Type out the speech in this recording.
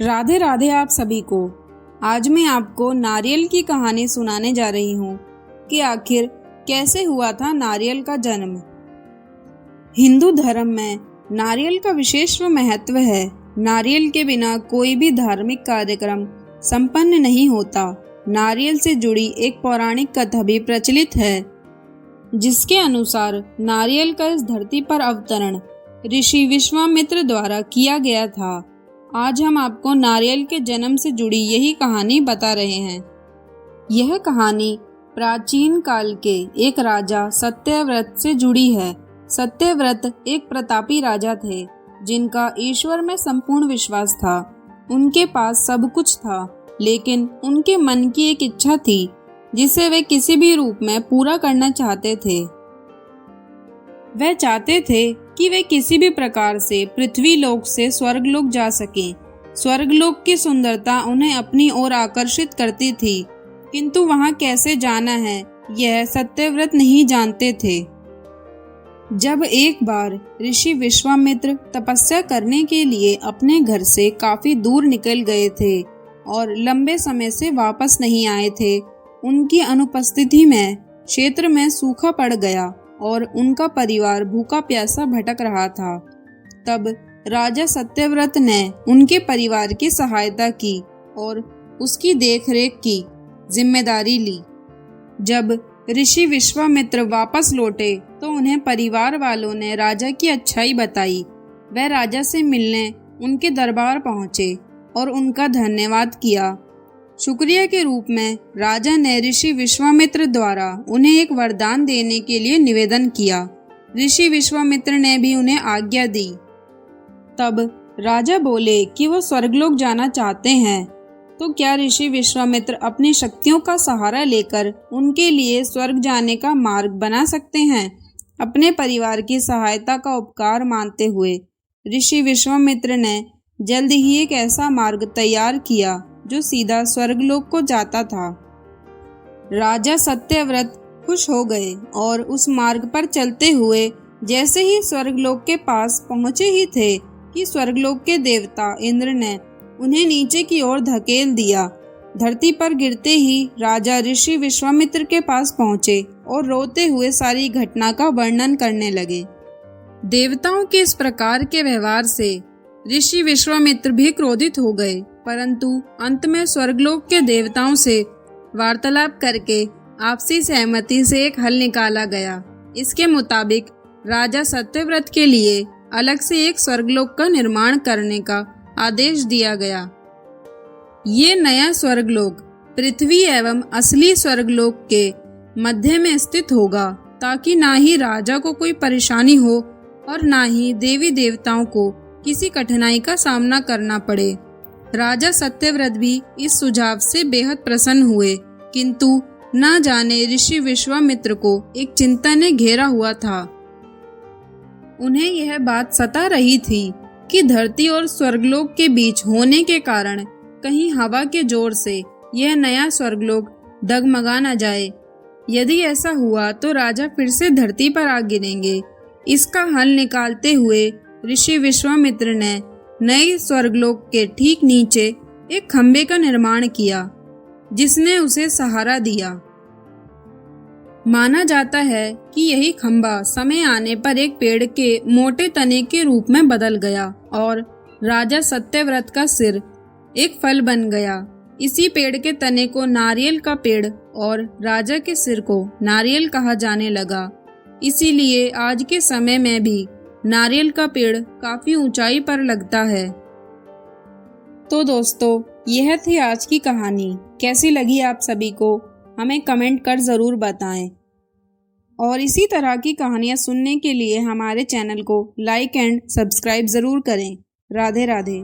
राधे राधे आप सभी को। आज मैं आपको नारियल की कहानी सुनाने जा रही हूँ कि आखिर कैसे हुआ था नारियल का जन्म। हिंदू धर्म में नारियल का विशेष महत्व है। नारियल के बिना कोई भी धार्मिक कार्यक्रम संपन्न नहीं होता। नारियल से जुड़ी एक पौराणिक कथा भी प्रचलित है, जिसके अनुसार नारियल का इस धरती पर अवतरण ऋषि विश्वामित्र द्वारा किया गया था। आज हम आपको नारियल के जन्म से जुड़ी यही कहानी बता रहे हैं। यह कहानी प्राचीन काल के एक राजा सत्यव्रत से जुड़ी है। सत्यव्रत एक प्रतापी राजा थे, जिनका ईश्वर में संपूर्ण विश्वास था। उनके पास सब कुछ था, लेकिन उनके मन की एक इच्छा थी जिसे वे किसी भी रूप में पूरा करना चाहते थे। वह चाहते थे कि वे किसी भी प्रकार से पृथ्वी लोक से स्वर्गलोक जा सकें। स्वर्गलोक की सुंदरता उन्हें अपनी ओर आकर्षित करती थी, किंतु वहां कैसे जाना है यह सत्यव्रत नहीं जानते थे। जब एक बार ऋषि विश्वामित्र तपस्या करने के लिए अपने घर से काफी दूर निकल गए थे और लंबे समय से वापस नहीं आए थे, उनकी अनुपस्थिति में क्षेत्र में सूखा पड़ गया और उनका परिवार भूखा प्यासा भटक रहा था। तब राजा सत्यव्रत ने उनके परिवार की सहायता की और उसकी देखरेख की जिम्मेदारी ली। जब ऋषि विश्वामित्र वापस लौटे तो उन्हें परिवार वालों ने राजा की अच्छाई बताई। वह राजा से मिलने उनके दरबार पहुंचे और उनका धन्यवाद किया। शुक्रिया के रूप में राजा ने ऋषि विश्वामित्र द्वारा उन्हें एक वरदान देने के लिए निवेदन किया। ऋषि विश्वामित्र ने भी उन्हें आज्ञा दी। तब राजा बोले कि वो स्वर्गलोक जाना चाहते हैं, तो क्या ऋषि विश्वामित्र अपनी शक्तियों का सहारा लेकर उनके लिए स्वर्ग जाने का मार्ग बना सकते हैं? अपने परिवार की सहायता का उपकार मानते हुए ऋषि विश्वामित्र ने जल्द ही एक ऐसा मार्ग तैयार किया जो सीधा स्वर्गलोक को जाता था। राजा सत्यव्रत खुश हो गए और उस मार्ग पर चलते हुए जैसे ही स्वर्गलोक के पास पहुंचे ही थे कि स्वर्गलोक के देवता इंद्र ने उन्हें नीचे की ओर धकेल दिया। धरती पर गिरते ही राजा ऋषि विश्वामित्र के पास पहुंचे और रोते हुए सारी घटना का वर्णन करने लगे। देवताओं के इस प्रकार के व्यवहार से ऋषि विश्वामित्र भी क्रोधित हो गए, परंतु अंत में स्वर्गलोक के देवताओं से वार्तालाप करके आपसी सहमति से एक हल निकाला गया। इसके मुताबिक राजा सत्यव्रत के लिए अलग से एक स्वर्गलोक का निर्माण करने का आदेश दिया गया। ये नया स्वर्गलोक पृथ्वी एवं असली स्वर्गलोक के मध्य में स्थित होगा, ताकि ना ही राजा को कोई परेशानी हो और ना ही देवी देवताओं को किसी कठिनाई का सामना करना पड़े। राजा सत्यव्रत भी इस सुझाव से बेहद प्रसन्न हुए, किंतु न जाने ऋषि विश्वामित्र को एक चिंता ने घेरा हुआ था। उन्हें यह बात सता रही थी कि धरती और स्वर्गलोक के बीच होने के कारण कहीं हवा के जोर से यह नया स्वर्गलोक डगमगा न जाए। यदि ऐसा हुआ तो राजा फिर से धरती पर आ गिरेंगे। इसका हल निकालते हुए ऋषि विश्वामित्र ने नए स्वर्गलोक के ठीक नीचे एक खंबे का निर्माण किया, जिसने उसे सहारा दिया। माना जाता है कि यही खंबा समय आने पर एक पेड़ के मोटे तने के रूप में बदल गया और राजा सत्यव्रत का सिर एक फल बन गया। इसी पेड़ के तने को नारियल का पेड़ और राजा के सिर को नारियल कहा जाने लगा। इसीलिए आज के समय में भी नारियल का पेड़ काफी ऊंचाई पर लगता है। तो दोस्तों, यह थी आज की कहानी। कैसी लगी आप सभी को हमें कमेंट कर जरूर बताएं और इसी तरह की कहानियां सुनने के लिए हमारे चैनल को लाइक एंड सब्सक्राइब जरूर करें। राधे राधे।